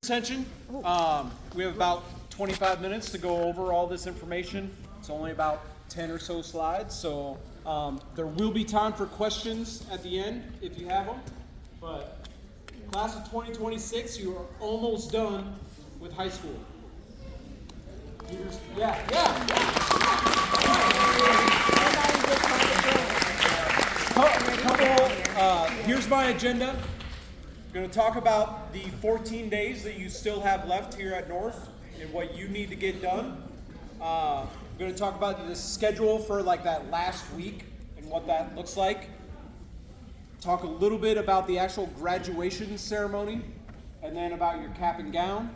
Attention. We have about 25 minutes to go over all this information. It's only about 10 or so slides, so there will be time for questions at the end if you have them. But class of 2026, you are almost done with high school. Here's my agenda. I'm going to talk about the 14 days that you still have left here at North and what you need to get done. I'm going to talk about the schedule for like that last week and what that looks like. Talk a little bit about the actual graduation ceremony and then about your cap and gown.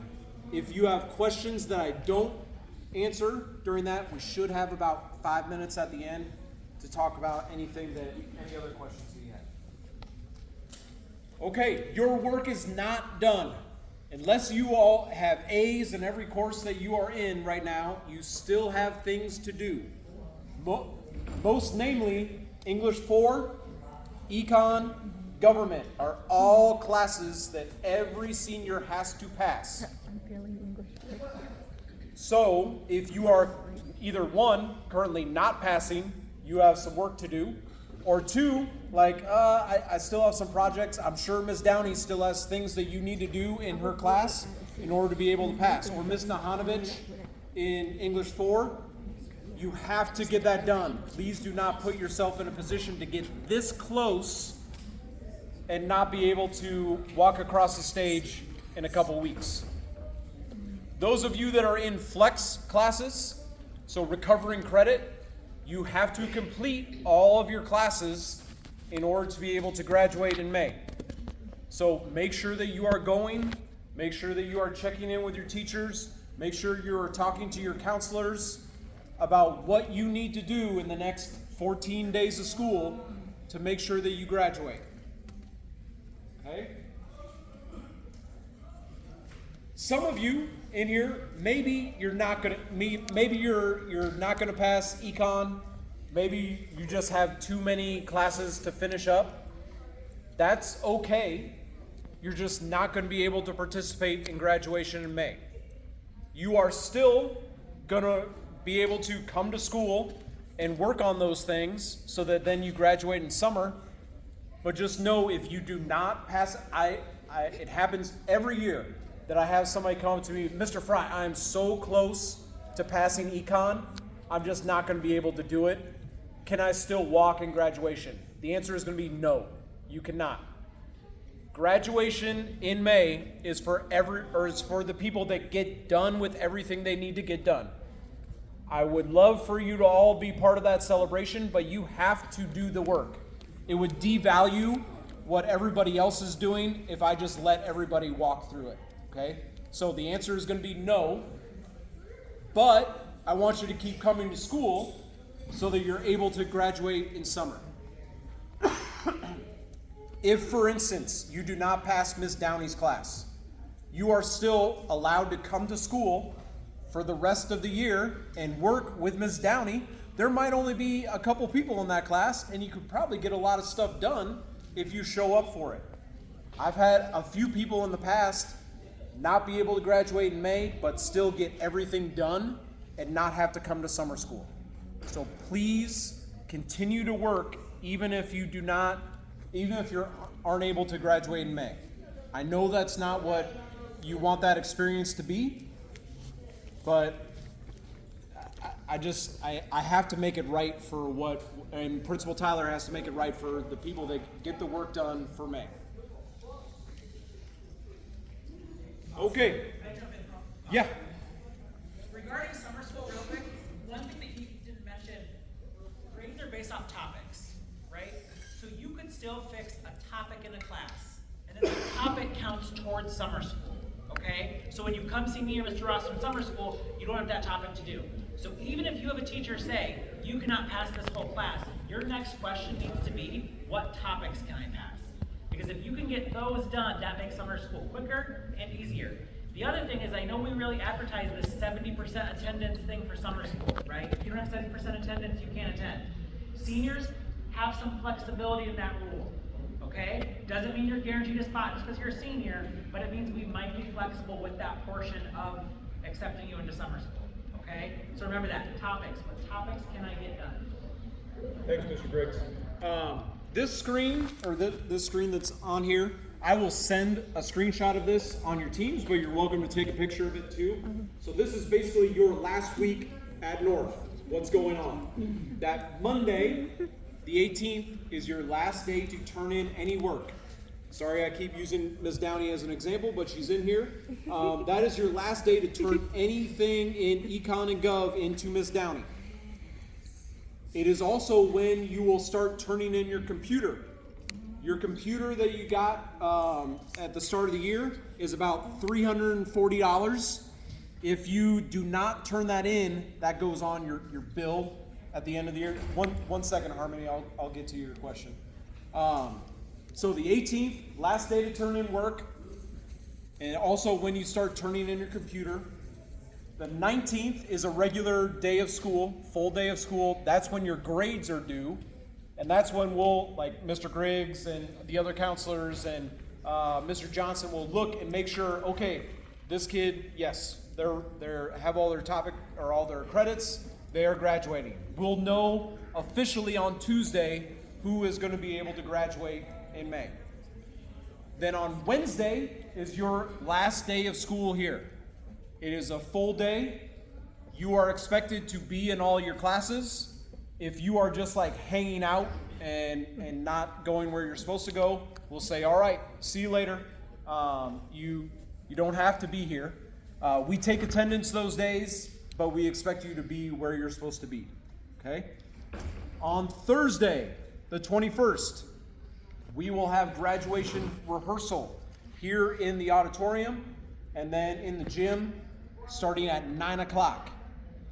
If you have questions that I don't answer during that, we should have about 5 minutes at the end to talk about any other questions that you have. Okay, your work is not done. Unless you all have A's in every course that you are in right now, you still have things to do. Most namely, English 4, Econ, Government are all classes that every senior has to pass. So, if you are either one, currently not passing, you have some work to do, or two, like, I still have some projects. I'm sure Ms. Downey still has things that you need to do in her class in order to be able to pass. Or Ms. Nahanovich in English 4, you have to get that done. Please do not put yourself in a position to get this close and not be able to walk across the stage in a couple weeks. Those of you that are in flex classes, so recovering credit, you have to complete all of your classes in order to be able to graduate in May. So make sure that you are going, make sure that you are checking in with your teachers, make sure you are talking to your counselors about what you need to do in the next 14 days of school to make sure that you graduate. Okay? Some of you in here, maybe you're not gonna pass econ. Maybe you just have too many classes to finish up. That's okay. You're just not going to be able to participate in graduation in May. You are still going to be able to come to school and work on those things so that then you graduate in summer. But just know if you do not pass, it happens every year that I have somebody come up to me, Mr. Fry, I am so close to passing econ, I'm just not going to be able to do it. Can I still walk in graduation? The answer is going to be no, you cannot. Graduation in May is for the people that get done with everything they need to get done. I would love for you to all be part of that celebration, but you have to do the work. It would devalue what everybody else is doing if I just let everybody walk through it. Okay? So the answer is going to be no, but I want you to keep coming to school so that you're able to graduate in summer. If, for instance, you do not pass Ms. Downey's class, you are still allowed to come to school for the rest of the year and work with Ms. Downey. There might only be a couple people in that class, and you could probably get a lot of stuff done if you show up for it. I've had a few people in the past not be able to graduate in May, but still get everything done and not have to come to summer school. So please continue to work even if you aren't able to graduate in May. I know that's not what you want that experience to be, but I have to make it right and Principal Tyler has to make it right for the people that get the work done for May. Okay. Yeah. Regarding summer school, real quick, one thing that he didn't mention, grades are based off topics, right? So you could still fix a topic in a class, and then the topic counts towards summer school, okay? So when you come see me or Mr. Ross in summer school, you don't have that topic to do. So even if you have a teacher say, you cannot pass this whole class, your next question needs to be, what topics can I pass? Because if you can get those done, that makes summer school quicker and easier. The other thing is I know we really advertise this 70% attendance thing for summer school, right? If you don't have 70% attendance, you can't attend. Seniors, have some flexibility in that rule, okay? Doesn't mean you're guaranteed a spot just because you're a senior, but it means we might be flexible with that portion of accepting you into summer school, okay? So remember that, topics. What topics can I get done? Thanks, Mr. Griggs. This screen, or this screen that's on here, I will send a screenshot of this on your teams, but you're welcome to take a picture of it too. So this is basically your last week at North. What's going on? That Monday, the 18th, is your last day to turn in any work. Sorry, I keep using Ms. Downey as an example, but she's in here. That is your last day to turn anything in Econ and Gov into Ms. Downey. It is also when you will start turning in your computer. Your computer that you got at the start of the year is about $340. If you do not turn that in, that goes on your bill at the end of the year. One second, Harmony, I'll get to your question. So the 18th, last day to turn in work, and also when you start turning in your computer. The 19th is a regular day of school, full day of school. That's when your grades are due. And that's when we'll, like Mr. Griggs and the other counselors and Mr. Johnson will look and make sure, okay, this kid, yes, they have all their topic or all their credits, they are graduating. We'll know officially on Tuesday who is going to be able to graduate in May. Then on Wednesday is your last day of school here. It is a full day. You are expected to be in all your classes. If you are just like hanging out and not going where you're supposed to go, we'll say, all right, see you later. You don't have to be here. We take attendance those days, but we expect you to be where you're supposed to be, okay? On Thursday, the 21st, we will have graduation rehearsal here in the auditorium and then in the gym starting at 9 o'clock.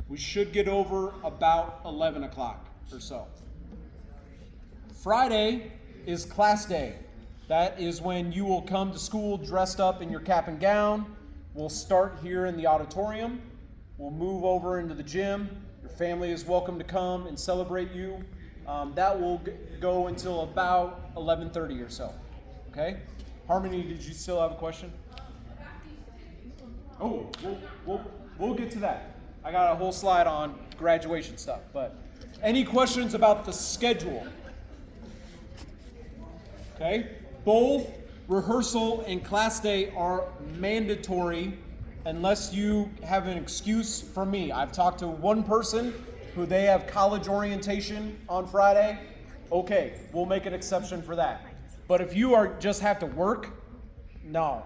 We should get over about 11 o'clock or so. Friday is class day. That is when you will come to school dressed up in your cap and gown. We'll start here in the auditorium. We'll move over into the gym. Your family is welcome to come and celebrate you. That will go until about 11:30 or so. Okay? Harmony, did you still have a question? Oh, we'll get to that. I got a whole slide on graduation stuff, but any questions about the schedule? Okay? Both rehearsal and class day are mandatory unless you have an excuse from me. I've talked to one person who they have college orientation on Friday. Okay, we'll make an exception for that. But if you are just have to work, no,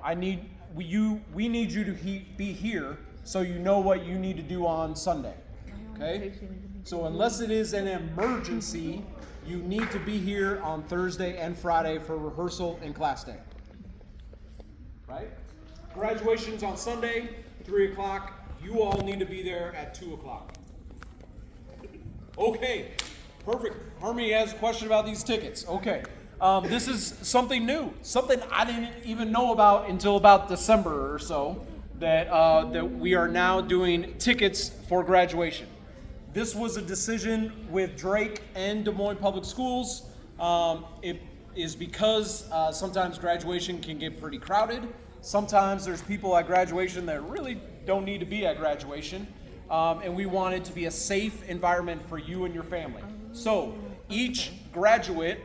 we need you to be here so you know what you need to do on Sunday, okay? So unless it is an emergency, you need to be here on Thursday and Friday for rehearsal and class day, right? Graduation's on Sunday, 3 o'clock. You all need to be there at 2 o'clock. Okay, perfect. Harmony has a question about these tickets. Okay. This is something new, something I didn't even know about until about December or so, that we are now doing tickets for graduation. This was a decision with Drake and Des Moines Public Schools. It is because sometimes graduation can get pretty crowded. Sometimes there's people at graduation that really don't need to be at graduation. And we want it to be a safe environment for you and your family. So each graduate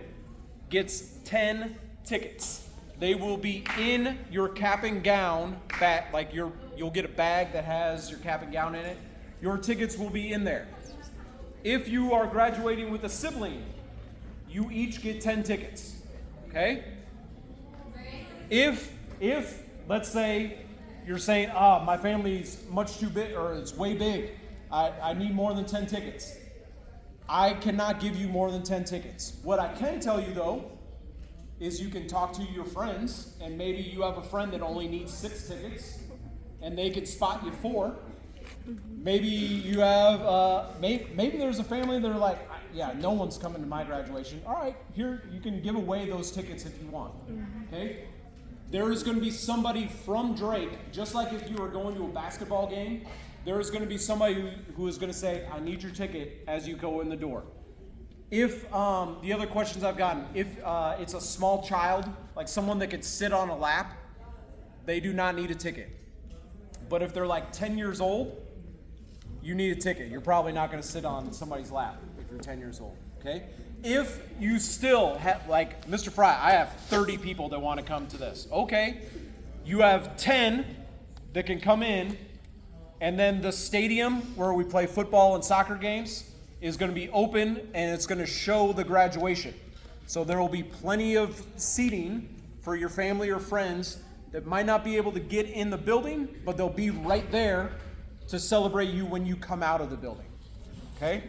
gets 10 tickets. They will be in your cap and gown bag, like you'll get a bag that has your cap and gown in it. Your tickets will be in there. If you are graduating with a sibling, you each get 10 tickets. Okay? If let's say you're saying, my family's much too big or it's way big, I need more than 10 tickets. I cannot give you more than 10 tickets. What I can tell you though is you can talk to your friends, and maybe you have a friend that only needs 6 tickets and they could spot you 4. Maybe you have maybe there's a family that are like, yeah, no one's coming to my graduation. All right, here, you can give away those tickets if you want. Okay? There is going to be somebody from Drake, just like if you are going to a basketball game, there is going to be somebody who is going to say, I need your ticket as you go in the door. If the other questions I've gotten, if it's a small child, like someone that could sit on a lap, they do not need a ticket. But if they're like 10 years old, you need a ticket. You're probably not going to sit on somebody's lap if you're 10 years old, okay? If you still have, like Mr. Fry, I have 30 people that want to come to this. Okay, you have 10 that can come in, and then the stadium where we play football and soccer games is going to be open, and it's going to show the graduation. So there will be plenty of seating for your family or friends that might not be able to get in the building, but they'll be right there to celebrate you when you come out of the building. Okay?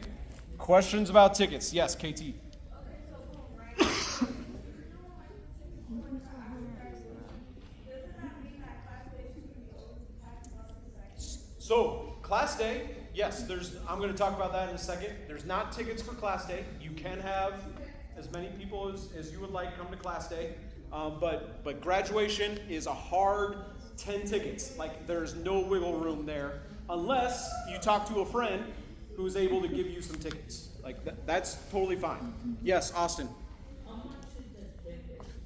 Questions about tickets? Yes, KT. So, Class Day, yes, I'm going to talk about that in a second. There's not tickets for Class Day. You can have as many people as you would like come to Class Day. But graduation is a hard 10 tickets. Like, there's no wiggle room there unless you talk to a friend who's able to give you some tickets. Like, that's totally fine. Yes, Austin.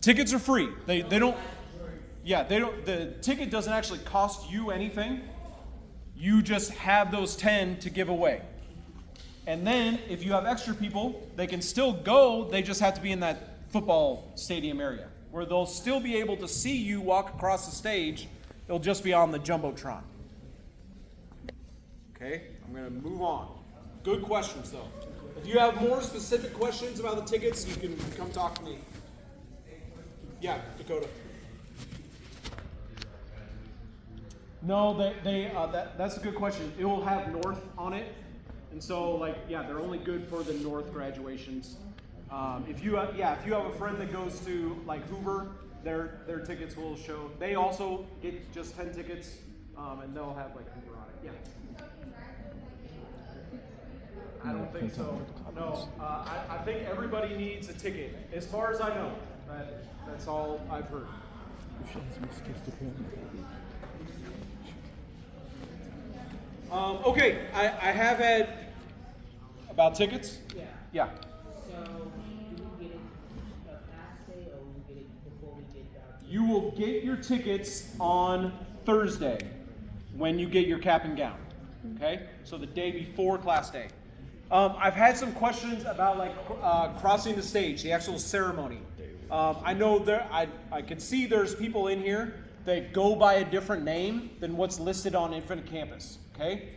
Tickets are free. They don't, the ticket doesn't actually cost you anything. You just have those 10 to give away. And then if you have extra people, they can still go, they just have to be in that football stadium area where they'll still be able to see you walk across the stage. They'll just be on the Jumbotron. Okay, I'm going to move on. Good questions, though. If you have more specific questions about the tickets, you can come talk to me. Yeah, Dakota. No, that's a good question. It will have North on it. And so, they're only good for the North graduations. If you have a friend that goes to Hoover, their tickets will show. They also get just 10 tickets, and they'll have Hoover on it. Yeah. I don't think so. No, I think everybody needs a ticket, as far as I know. That's all I've heard. Okay, I have had about tickets. Yeah. Yeah. So, do we get it a past day, or will we get it before we get down? You will get your tickets on Thursday when you get your cap and gown. Okay, so the day before Class Day. I've had some questions about crossing the stage, the actual ceremony. I know I can see there's people in here that go by a different name than what's listed on Infinite Campus. Okay,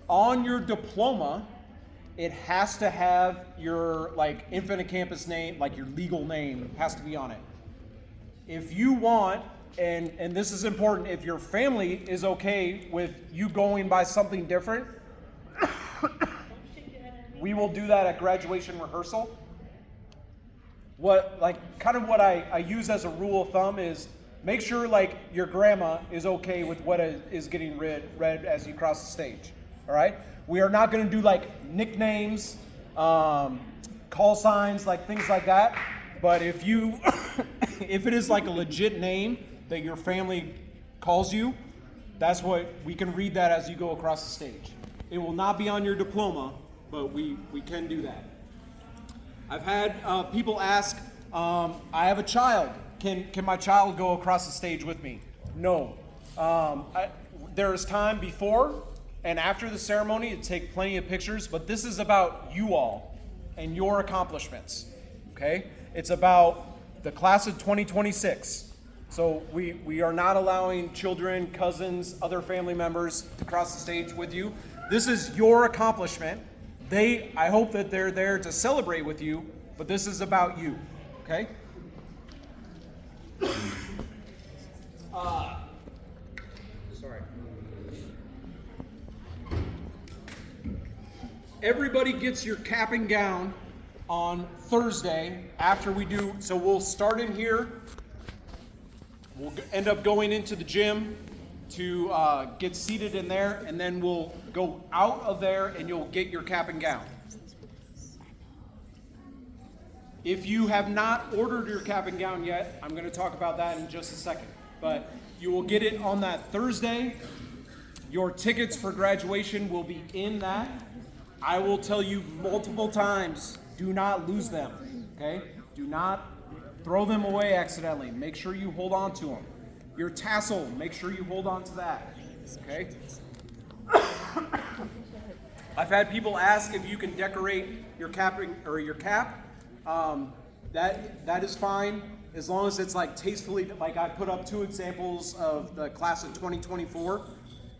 on your diploma, it has to have your Infinite Campus name, your legal name has to be on it. If you want, and this is important, if your family is okay with you going by something different, we will do that at graduation rehearsal. What I use as a rule of thumb is make sure your grandma is okay with what is getting read as you cross the stage. All right? We are not going to do nicknames, call signs, things like that. But if it is a legit name that your family calls you, that's what we can read that as you go across the stage. It will not be on your diploma, but we can do that. I've had people ask, I have a child. Can my child go across the stage with me? No. There is time before and after the ceremony to take plenty of pictures, but this is about you all and your accomplishments. Okay? It's about the class of 2026. So we are not allowing children, cousins, other family members to cross the stage with you. This is your accomplishment. I hope that they're there to celebrate with you, but this is about you. Okay? Sorry. Everybody gets your cap and gown on Thursday after we do. So we'll start in here. We'll end up going into the gym to get seated in there, and then we'll go out of there and you'll get your cap and gown. If you have not ordered your cap and gown yet, I'm going to talk about that in just a second. But you will get it on that Thursday. Your tickets for graduation will be in that. I will tell you multiple times do not lose them, okay? Do not throw them away accidentally. Make sure you hold on to them. Your tassel, make sure you hold on to that, okay? I've had people ask if you can decorate your capping or your cap. That is fine as long as it's like tastefully. Like I put up 2 examples of the class of 2024.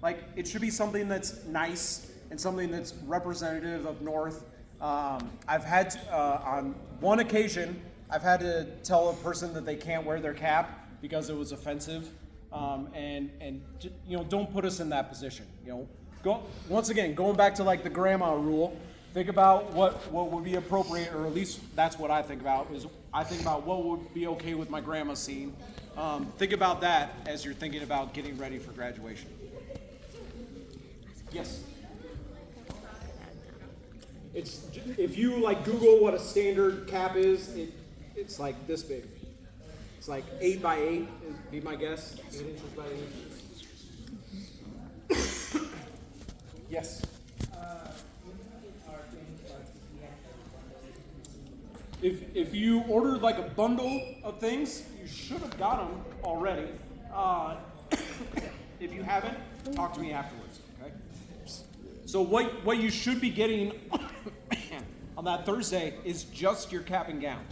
Like it should be something that's nice and something that's representative of North. I've had on one occasion I've had to tell a person that they can't wear their cap because it was offensive, and you know, don't put us in that position. You know, once again, going back to like the grandma rule, think about what would be appropriate, or at least that's what I think about, is I think about what would be okay with my grandma seeing. Think about that as you're thinking about getting ready for graduation. Yes? It's, if you like Google what a standard cap is, it's like this big. It's like 8 by 8, would be my guess. 8 inches by 8 inches. Yes. If you ordered like a bundle of things, you should have got them already. If you haven't, talk to me afterwards. Okay. So what you should be getting on that Thursday is just your cap and gown.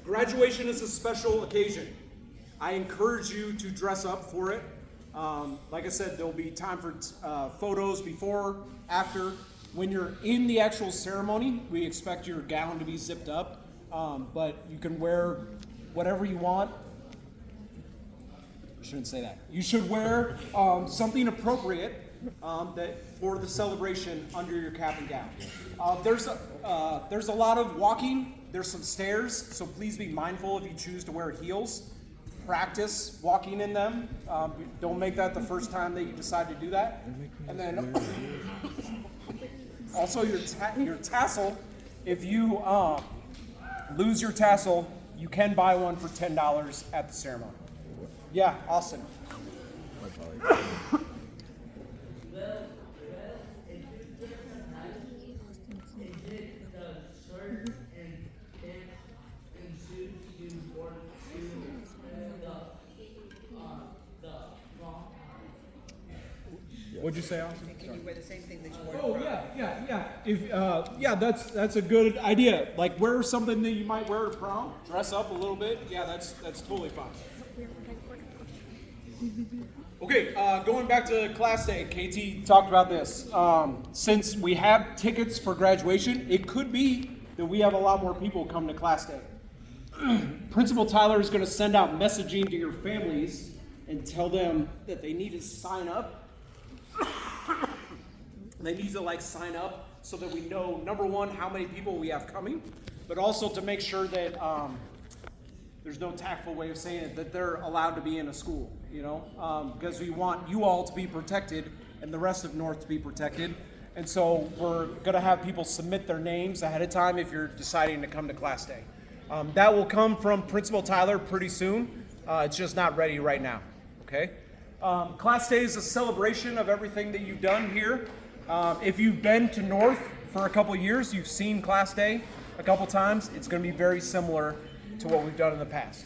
Graduation is a special occasion. I encourage you to dress up for it. Like I said, there'll be time for photos before, after. When you're in the actual ceremony, we expect your gown to be zipped up, but you can wear whatever you want. I shouldn't say that. You should wear something appropriate that for the celebration under your cap and gown. There's a lot of walking. There's some stairs, so please be mindful if you choose to wear heels. Practice walking in them. Don't make that the first time that you decide to do that. And then also your tassel. If you lose your tassel, you can buy one for $10 at the ceremony. Yeah, Austin. What'd you say, Austin? Can you wear the same thing that you wore? Oh yeah. If that's a good idea. Like wear something that you might wear to prom. Dress up a little bit. Yeah, that's totally fine. Okay, going back to class day. KT talked about this. Since we have tickets for graduation, it could be that we have a lot more people come to class day. Principal Tyler is going to send out messaging to your families and tell them that they need to sign up. They need to sign up so that we know, number one, how many people we have coming, but also to make sure that there's no tactful way of saying it, that they're allowed to be in a school, because we want you all to be protected and the rest of North to be protected. And so we're going to have people submit their names ahead of time if you're deciding to come to class day. That will come from Principal Tyler pretty soon. It's just not ready right now, okay? Class day is a celebration of everything that you've done here. If you've been to North for a couple years, you've seen class day a couple times. It's going to be very similar to what we've done in the past.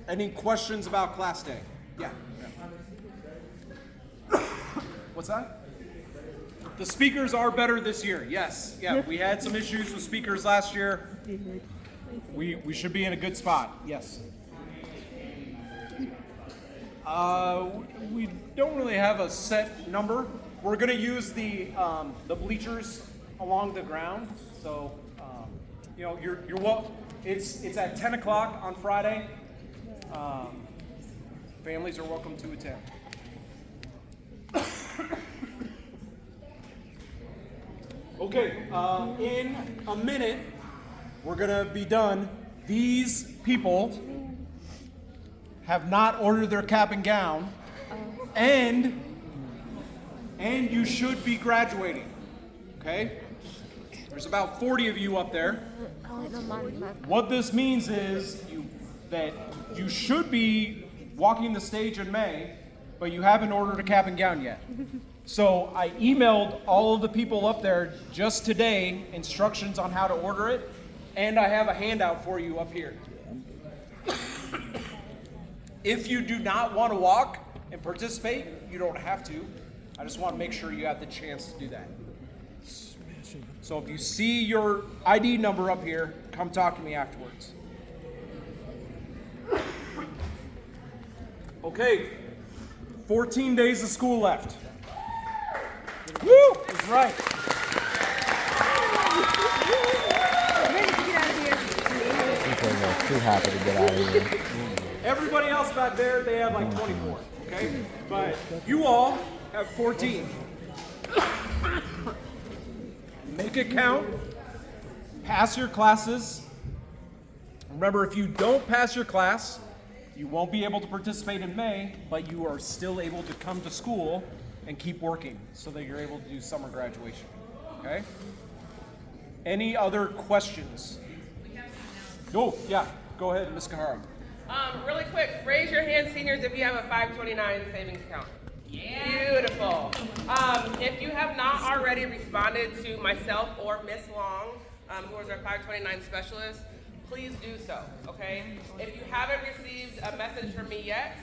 Any questions about class day? Yeah. What's that? The speakers are better this year. Yes. Yeah, we had some issues with speakers last year. We should be in a good spot. Yes. We don't really have a set number. We're going to use the bleachers along the ground. So, you're well. It's at 10 o'clock on Friday. Families are welcome to attend. Okay, in a minute, we're going to be done. These people have not ordered their cap and gown, and you should be graduating, okay? There's about 40 of you up there. What this means is that you should be walking the stage in May, but you haven't ordered a cap and gown yet. So I emailed all of the people up there just today instructions on how to order it, and I have a handout for you up here. If you do not want to walk and participate, you don't have to. I just want to make sure you have the chance to do that. So if you see your ID number up here, come talk to me afterwards. Okay, 14 days of school left. Woo! That's right. People are too happy to get out of here. Everybody else back there, they have like 24, okay? But you all have 14. Make it count. Pass your classes. Remember, if you don't pass your class, you won't be able to participate in May, but you are still able to come to school and keep working so that you're able to do summer graduation, okay? Any other questions? Oh, yeah, go ahead, Ms. Kahara. Really quick, raise your hand, seniors, if you have a 529 savings account. Yeah. Beautiful. If you have not already responded to myself or Miss Long, who is our 529 specialist, please do so, okay? If you haven't received a message from me yet,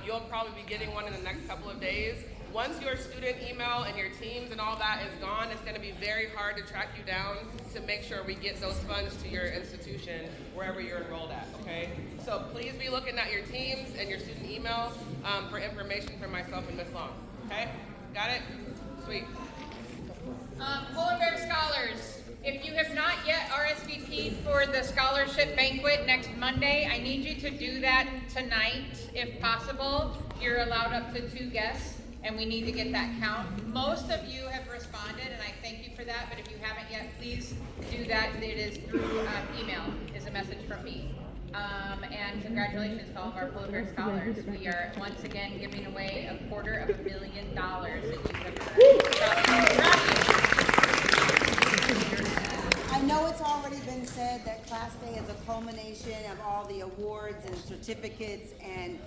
you'll probably be getting one in the next couple of days. Once your student email and your teams and all that is gone, it's going to be very hard to track you down to make sure we get those funds to your institution, wherever you're enrolled at, okay? So please be looking at your teams and your student email for information from myself and Ms. Long, okay? Got it? Sweet. Polar Bear Scholars, if you have not yet RSVP'd for the scholarship banquet next Monday, I need you to do that tonight, if possible. You're allowed up to 2 guests, and we need to get that count. Most of you have responded, and I thank you for that, but if you haven't yet, please do that. It is through email, is a message from me. And congratulations to all of our Polar Bear Scholars. We are once again giving away $250,000 that you have I know it's already been said that Class Day is a culmination of all the awards and certificates and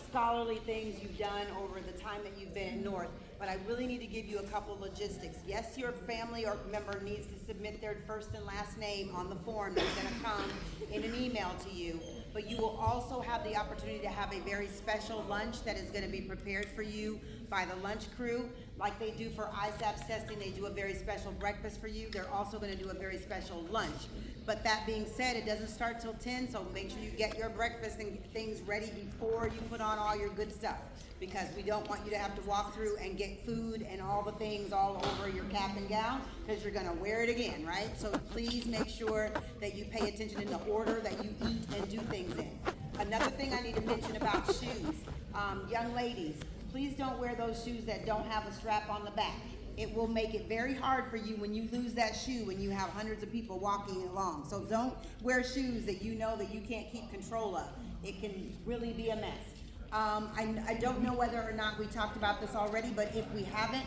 scholarly things you've done over the time that you've been at North, but I really need to give you a couple logistics. Yes, your family or member needs to submit their first and last name on the form that's going to come in an email to you, but you will also have the opportunity to have a very special lunch that is going to be prepared for you by the lunch crew. Like they do for ISAPS testing, they do a very special breakfast for you. They're also going to do a very special lunch. But that being said, it doesn't start till 10, so make sure you get your breakfast and things ready before you put on all your good stuff, because we don't want you to have to walk through and get food and all the things all over your cap and gown, because you're going to wear it again, right? So please make sure that you pay attention in the order that you eat and do things in. Another thing I need to mention about shoes, young ladies, please don't wear those shoes that don't have a strap on the back. It will make it very hard for you when you lose that shoe when you have hundreds of people walking along. So don't wear shoes that you know that you can't keep control of. It can really be a mess. I don't know whether or not we talked about this already, but if we haven't,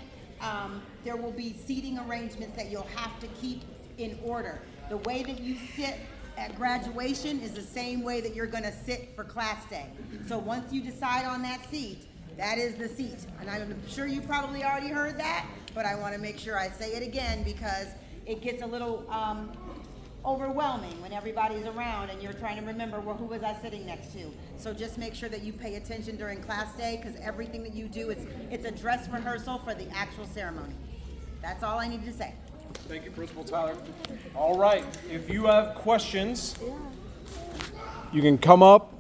there will be seating arrangements that you'll have to keep in order. The way that you sit at graduation is the same way that you're gonna sit for Class Day. So once you decide on that seat, that is the seat. And I'm sure you probably already heard that, but I want to make sure I say it again because it gets a little overwhelming when everybody's around and you're trying to remember, well, who was I sitting next to? So just make sure that you pay attention during Class Day, because everything that you do, it's a dress rehearsal for the actual ceremony. That's all I need to say. Thank you, Principal Tyler. All right, if you have questions, you can come up